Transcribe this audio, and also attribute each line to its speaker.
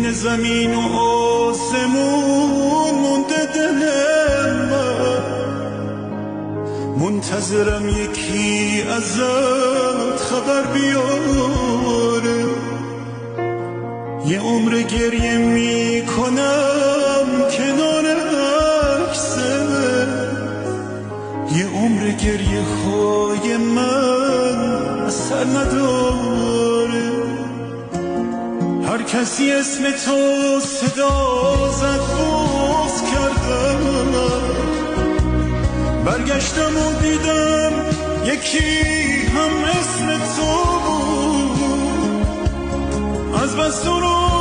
Speaker 1: بین زمین و آسمون مونده دل من، منتظرم یکی ازت خبر بیاره. یه عمر گریه میکنم کنار عکسه، یه عمر گریه های من اثر نداره. هر کسی اسم تو صدا زد بغض کردم، برگشتم و دیدم یکی هم اسم تو بود. از بس تو رو